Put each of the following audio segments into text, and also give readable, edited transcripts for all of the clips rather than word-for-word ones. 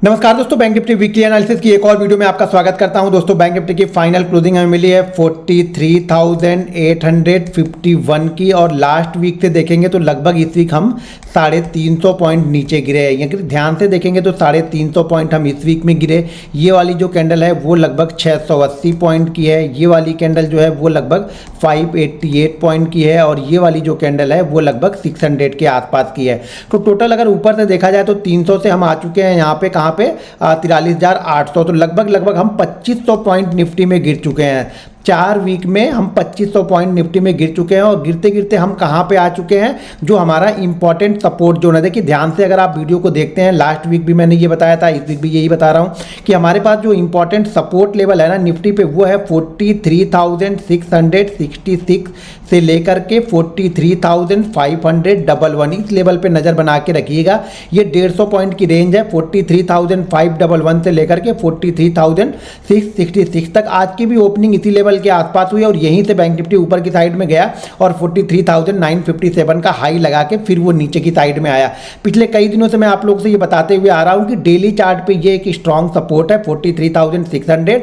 नमस्कार दोस्तों, bank Nifty weekly analysis की एक और वीडियो में आपका स्वागत करता हूं। दोस्तों, बैंक निफ्टी की फाइनल क्लोजिंग हमें मिली है 43,851 की और लास्ट वीक से देखेंगे तो लगभग इस वीक हम 350 पॉइंट नीचे गिरे हैं। यानी ध्यान से देखेंगे तो 350 पॉइंट हम इस वीक में गिरे। ये वाली जो कैंडल है वो लगभग 680 पॉइंट की है, ये वाली कैंडल जो है वो लगभग 588 पॉइंट की है और ये वाली जो कैंडल है वो लगभग 600 के आसपास की है। तो टोटल अगर ऊपर से देखा जाए तो 300 से हम आ चुके हैं यहाँ पे, कहाँ पे 43,800। तो लगभग हम 2500 पॉइंट निफ्टी में गिर चुके हैं। 4 वीक में हम 2500 पॉइंट निफ्टी में गिर चुके हैं और गिरते गिरते हम कहाँ पे आ चुके हैं, जो हमारा इंपॉर्टेंट सपोर्ट जोन है। देखिए ध्यान से अगर आप वीडियो को देखते हैं, लास्ट वीक भी मैंने ये बताया था, इस वीक भी यही बता रहा हूँ कि हमारे पास जो इंपॉर्टेंट सपोर्ट लेवल है ना निफ्टी पे, वो है 43,666 से लेकर के 43,511। इस लेवल पे नज़र बना के रखिएगा। ये 150 पॉइंट की रेंज है, 43,511 से लेकर के 43,666 तक। आज की भी ओपनिंग इसी लेवल के आसपास हुई और यहीं से बैंक निफ्टी ऊपर की साइड में गया और 43,957 का हाई लगा के फिर वो नीचे की साइड में आया। पिछले कई दिनों से मैं आप लोगों से ये बताते हुए आ रहा हूं कि डेली चार्ट पे ये एक स्ट्रॉन्ग सपोर्ट है 43,600।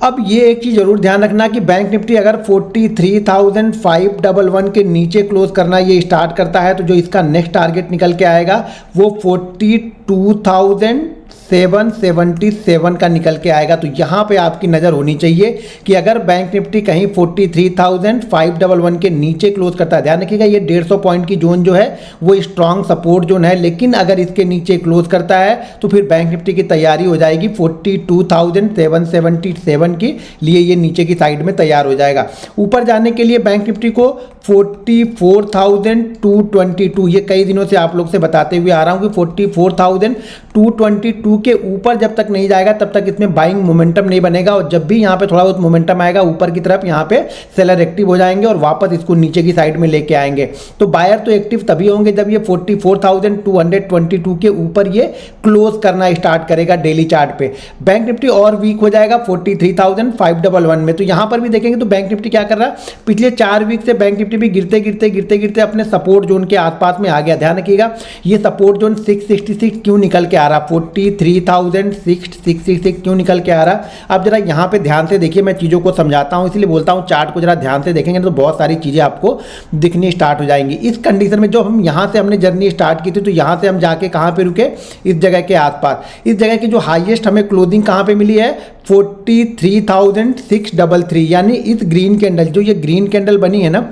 अब ये एक चीज़ जरूर ध्यान रखना कि बैंक निफ्टी अगर 43,511 के नीचे क्लोज करना ये स्टार्ट करता है तो जो इसका नेक्स्ट टारगेट निकल के आएगा वो 42,777 का निकल के आएगा। तो यहाँ पे आपकी नज़र होनी चाहिए कि अगर बैंक निफ्टी कहीं 43,511 के नीचे क्लोज करता है, ध्यान रखिएगा ये 150 पॉइंट की जोन जो है वो स्ट्रॉन्ग सपोर्ट जोन है, लेकिन अगर इसके नीचे क्लोज करता है तो फिर बैंक निफ्टी की तैयारी हो जाएगी 42,777 के लिए, ये नीचे की साइड में तैयार हो जाएगा। ऊपर जाने के लिए बैंक निफ्टी को 44,222, ये कई दिनों से आप लोग से बताते हुए आ रहा हूँ कि 44,222 के ऊपर जब तक नहीं जाएगा तब तक इसमें बाइंग मोमेंटम नहीं बनेगा और जब भी यहाँ पे थोड़ा बहुत मोमेंटम आएगा ऊपर की तरफ, यहाँ पे सेलर एक्टिव हो जाएंगे और वापस इसको नीचे की साइड में लेके आएंगे। तो बायर तो एक्टिव तभी होंगे जब ये 44,222 के ऊपर ये क्लोज करना स्टार्ट करेगा डेली चार्ट पे। बैंक निफ्टी और वीक हो जाएगा 43,511 में। तो यहाँ पर भी देखेंगे तो बैंक निफ्टी क्या कर रहा है, पिछले 4 वीक से बैंक निफ्टी भी गिरते गिरते अपने सपोर्ट जोन के आसपास में आ गया। ध्यान रखिएगा ये सपोर्ट जोन 666 क्यों निकल के आ रहा, 43,666 क्यों निकल के आ रहा। अब जरा यहाँ पे ध्यान से देखिए, मैं चीज़ों को समझाता हूँ, इसलिए बोलता हूँ चार्ट को जरा ध्यान से देखेंगे तो बहुत सारी चीज़ें आपको दिखनी स्टार्ट हो जाएंगी। इस कंडीशन में जो हम यहाँ से हमने जर्नी स्टार्ट की थी तो यहाँ से हम जाके कहाँ पे रुके, इस जगह के आसपास। इस जगह की जो हाईएस्ट हमें क्लोजिंग कहाँ पे मिली है 43,633, यानी इस ग्रीन कैंडल, जो ये ग्रीन कैंडल बनी है ना,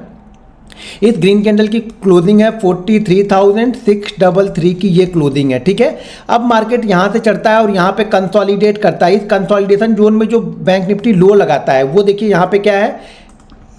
इस ग्रीन कैंडल की क्लोजिंग है 43,633 की, ये क्लोजिंग है। ठीक है, अब मार्केट यहां से चढ़ता है और यहां पे कंसोलिडेट करता है। इस कंसोलिडेशन जोन में जो बैंक निफ्टी लो लगाता है वो देखिए यहां पे क्या है,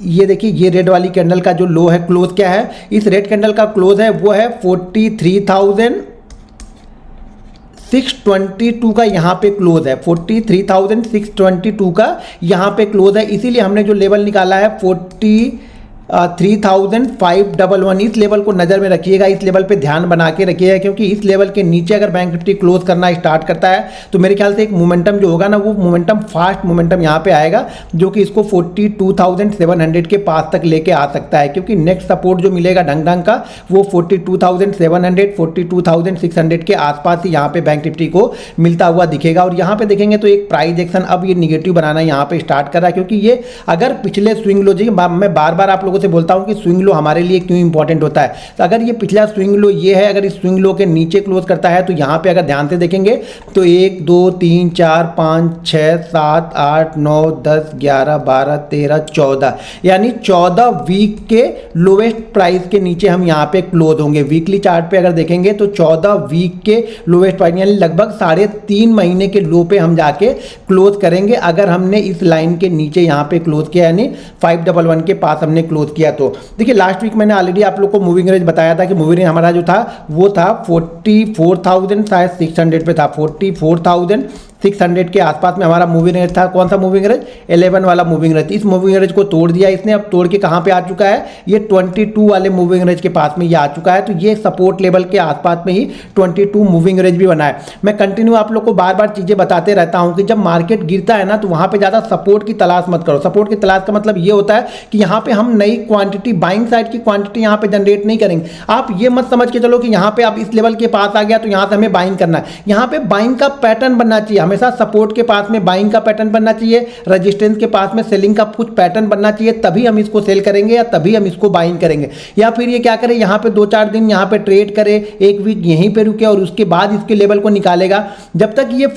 ये देखिए ये रेड वाली कैंडल का जो लो है, क्लोज क्या है, इस रेड कैंडल का क्लोज है वो है 43,622 का यहाँ पे क्लोज है, 43,622 का यहाँ पे क्लोज है। इसीलिए हमने जो लेवल निकाला है 43,511, इस लेवल को नज़र में रखिएगा, इस लेवल पे ध्यान बना के रखिएगा, क्योंकि इस लेवल के नीचे अगर बैंक निफ्टी क्लोज करना स्टार्ट करता है तो मेरे ख्याल से एक मोमेंटम जो होगा ना, वो मोमेंटम फास्ट मोमेंटम यहाँ पे आएगा जो कि इसको 42,700 के पास तक लेके आ सकता है, क्योंकि नेक्स्ट सपोर्ट जो मिलेगा ढंग का वो 42,700 42,600 के आसपास ही यहाँ पे बैंक निफ्टी को मिलता हुआ दिखेगा। और यहाँ पे देखेंगे तो एक प्राइस एक्शन अब ये निगेटिव बनाना यहाँ पे स्टार्ट कर रहा है, क्योंकि ये अगर पिछले स्विंग लो, जी मैं बार बार आप लोगों से बोलता हूं कि स्विंग लो हमारे लिए क्यों इंपॉर्टेंट होता है। तो अगर ये पिछला स्विंग लो ये है, अगर इस स्विंग लो के नीचे क्लोज करता है तो यहां पे अगर ध्यान से देखेंगे तो 1 2 3 4 5 6 7 8 9 10 11 12 13 14, यानी 14 वीक के लोवेस्ट प्राइस के नीचे हम यहां पे क्लोज होंगे। वीकली चार्ट पे अगर देखेंगे तो 14 वीक के लोवेस्ट प्राइस, यानी लगभग 3.5 महीने के लो पे हम जाके क्लोज करेंगे अगर हमने इस लाइन के नीचे यहां पे क्लोज किया, यानी 511 के पास हमने क्लोज किया। तो देखिए लास्ट वीक मैंने ऑलरेडी आप लोग को मूविंग रेंज बताया था कि मूविंग रेंज हमारा जो था वो था 44,600 पे था, 44,600 600 के आसपास में हमारा मूविंग एवरेज था। कौन सा मूविंग एवरेज? 11 वाला मूविंग एवरेज। इस मूविंग एवरेज को तोड़ दिया इसने। अब तोड़ के कहाँ पे आ चुका है? ये 22 वाले मूविंग एवरेज के पास में ये आ चुका है। तो ये सपोर्ट लेवल के आसपास में ही 22 मूविंग एवरेज भी बना है। मैं कंटिन्यू आप लोग को बार बार चीजें बताते रहता हूं कि जब मार्केट गिरता है ना तो वहां पे ज्यादा सपोर्ट की तलाश मत करो। सपोर्ट की तलाश का मतलब ये होता है कि यहां पे हम नई क्वांटिटी, बाइंग साइड की क्वांटिटी यहां पे जनरेट नहीं करेंगे। आप ये मत समझ के चलो कि यहां पे आप इस लेवल के पास आ गया तो यहां से हमें बाइंग करना है। यहां पे बाइंग का पैटर्न बनना चाहिए। हमेशा सपोर्ट के पास में बाइंग का पैटर्न बनना चाहिए, रेजिस्टेंस के पास में सेलिंग का कुछ पैटर्न बनना चाहिए, तभी हम इसको सेल करेंगे या तभी हम इसको बाइंग करेंगे। या फिर ये क्या करे, यहां पे 2-4 दिन यहां पे ट्रेड करे, एक वीक यहीं पे रुके और उसके बाद इसके लेवल को निकालेगा। जब तक ये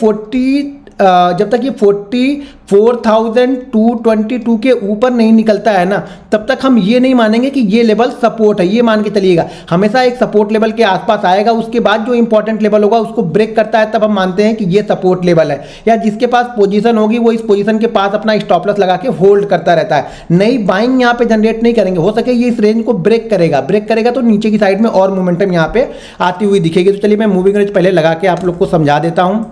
44,222 के ऊपर नहीं निकलता है ना, तब तक हम ये नहीं मानेंगे कि ये लेवल सपोर्ट है। ये मान के चलिएगा हमेशा एक सपोर्ट लेवल के आसपास आएगा, उसके बाद जो इंपॉर्टेंट लेवल होगा उसको ब्रेक करता है, तब हम मानते हैं कि ये सपोर्ट लेवल है। या जिसके पास पोजीशन होगी वो इस पोजीशन के पास अपना स्टॉप लॉस लगा के होल्ड करता रहता है। नई बाइंग यहाँ पे जनरेट नहीं करेंगे। हो सके ये इस रेंज को ब्रेक करेगा तो नीचे की साइड में और मोमेंटम यहाँ पे आती हुई दिखेगी। तो चलिए मैं मूविंग एवरेज पहले लगा के आप लोग को समझा देता हूँ।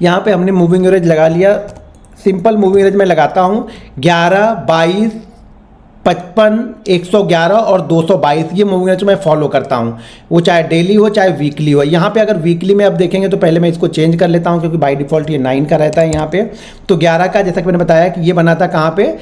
यहाँ पे हमने मूविंग एवरेज लगा लिया। सिंपल मूविंग एवरेज में लगाता हूँ 11, 22, 55, 111 और 222। ये मूविंग एवरेज मैं फॉलो करता हूँ, वो चाहे डेली हो चाहे वीकली हो। यहाँ पे अगर वीकली में अब देखेंगे तो पहले मैं इसको चेंज कर लेता हूँ क्योंकि बाय डिफॉल्ट ये 9 का रहता है यहाँ पे। तो 11 का जैसा कि मैंने बताया कि ये बना था कहाँ पे,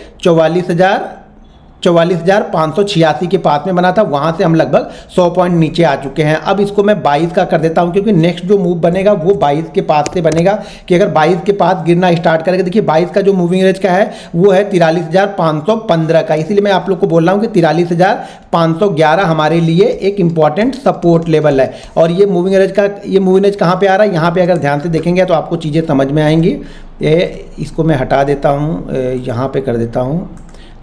44,586 के पास में बना था। वहां से हम लगभग 100 पॉइंट नीचे आ चुके हैं। अब इसको मैं 22 का कर देता हूं क्योंकि नेक्स्ट जो मूव बनेगा वो 22 के पास से बनेगा कि अगर 22 के पास गिरना स्टार्ट करेगा। देखिए 22 का जो मूविंग एवरेज का है वो है 43,515 का। इसीलिए मैं आप लोग को बोल रहा हूं कि 43,511 हमारे लिए एक इंपॉर्टेंट सपोर्ट लेवल है। और ये मूविंग एवरेज कहाँ पे आ रहा है? यहाँ पे अगर ध्यान से देखेंगे तो आपको चीज़ें समझ में आएंगी। इसको मैं हटा देता हूँ, यहाँ पे कर देता हूँ।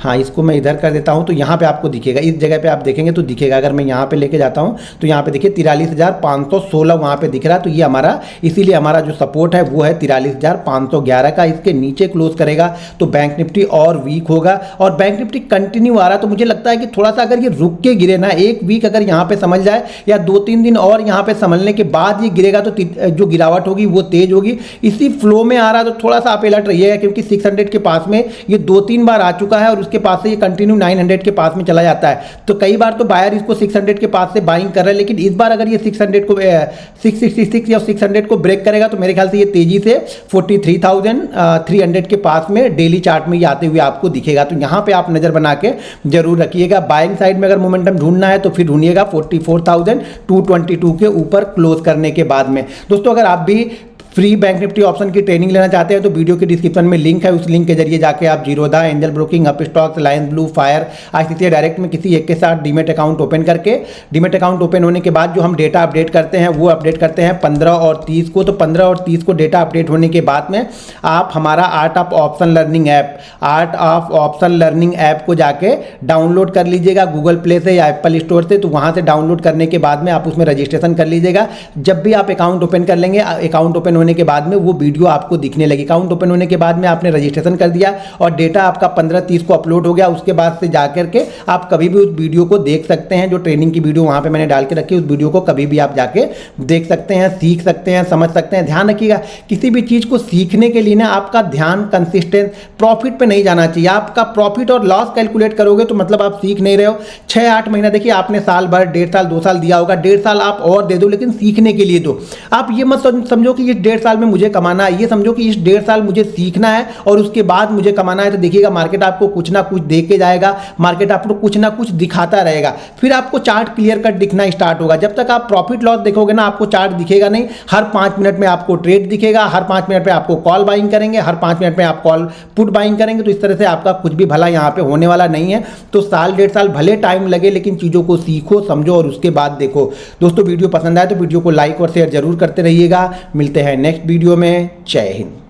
हाँ, इसको मैं इधर कर देता हूँ तो यहाँ पे आपको दिखेगा, इस जगह पे आप देखेंगे तो दिखेगा। अगर मैं यहाँ पे लेके जाता हूँ तो यहाँ पे देखिए 43,516 वहाँ पे दिख रहा है। तो ये हमारा, इसीलिए हमारा जो सपोर्ट है वो है 43,511 का। इसके नीचे क्लोज करेगा तो बैंक निफ्टी और वीक होगा। और बैंक निफ्टी कंटिन्यू आ रहा, तो मुझे लगता है कि थोड़ा सा अगर ये रुक के गिरे ना, एक वीक अगर यहाँ पे समझ जाए या 2-3 दिन और यहाँ पे समझने के बाद ये गिरेगा तो जो गिरावट होगी वो तेज होगी। इसी फ्लो में आ रहा तो थोड़ा सा आप अलर्ट रहिएगा क्योंकि 600 के पास में ये 2-3 बार आ चुका है और के पास से ये कंटिन्यू 900 के पास में चला जाता है। तो कई बार तो बायर इसको 600 के पास से बाइंग कर रहा है, लेकिन इस बार अगर ये 600 को 666 या 600 को ब्रेक करेगा तो मेरे ख्याल से ये तेजी से 43,300 के पास में डेली चार्ट में ये आते हुए आपको दिखेगा। तो यहाँ पे आप नजर बना के जरूर रखिएगा। बाइंग साइड में अगर मोमेंटम ढूंढना है तो फिर ढूंढिएगा 44,222 के ऊपर क्लोज करने के बाद में। दोस्तों अगर आप भी फ्री बैंक निफ्टी ऑप्शन की ट्रेनिंग लेना चाहते हैं तो वीडियो के डिस्क्रिप्शन में लिंक है, उस लिंक के जरिए जाके आप Zerodha, angel broking, Upstox, Lions blue, fire, ICICI direct में किसी एक के साथ डीमेट अकाउंट ओपन करके, डीमेट अकाउंट ओपन होने के बाद जो हम डेटा अपडेट करते हैं वो अपडेट करते हैं 15 और 30 को। तो 15 और 30 को डेटा अपडेट होने के बाद में आप हमारा art of option learning app को जाके डाउनलोड कर लीजिएगा गूगल प्ले से या एप्पल स्टोर से। तो वहाँ से डाउनलोड करने के बाद में आप उसमें रजिस्ट्रेशन कर लीजिएगा। जब भी आप अकाउंट ओपन कर लेंगे, अकाउंट ओपन होने के बाद में वो वीडियो आपको दिखने लगी। अकाउंट ओपन होने के बाद में आपने रजिस्ट्रेशन कर दिया और डेटा आपका 15-30 को अपलोड हो गया। उसके बाद से जाकर के आप कभी भी उस वीडियो को देख सकते हैं। जो ट्रेनिंग की वीडियो वहां पे मैंने डाल के रखी है, उस वीडियो को कभी भी आप जाके देख सकते हैं, सीख सकते हैं, समझ सकते हैं। ध्यान रखिएगा, किसी भी चीज को सीखने के लिए ना आपका ध्यान कंसिस्टेंट प्रॉफिट पे नहीं जाना चाहिए। आपका प्रॉफिट और लॉस कैलकुलेट करोगे तो मतलब आप सीख नहीं रहे हो। 6-8 महीना देखिए, आपने साल भर, 1.5 साल, 2 साल दिया होगा, 1.5 साल आप और दे दो, लेकिन सीखने के लिए दो। आप ये मत समझो कि इस 1.5 साल में मुझे कमाना है, ये समझो कि इस 1.5 साल मुझे सीखना है और उसके बाद मुझे कमाना है। तो देखिएगा मार्केट आपको कुछ ना कुछ दे के जाएगा, मार्केट आपको कुछ ना कुछ दिखाता रहेगा, फिर आपको चार्ट क्लियर कट दिखना स्टार्ट होगा। जब तक आप प्रॉफिट लॉस देखोगे ना, आपको चार्ट दिखेगा नहीं। हर 5 मिनट में आपको ट्रेड दिखेगा, हर 5 मिनट में आपको कॉल बाइंग करेंगे, हर 5 मिनट में आप कॉल पुट बाइंग करेंगे। तो इस तरह से आपका कुछ भी भला यहाँ पे होने वाला नहीं है। तो साल 1.5 साल भले टाइम लगे, लेकिन चीज़ों को सीखो, समझो और उसके बाद देखो। दोस्तों वीडियो पसंद आए तो वीडियो को लाइक और शेयर जरूर करते रहिएगा। मिलते हैं नेक्स्ट वीडियो में। जय हिंद।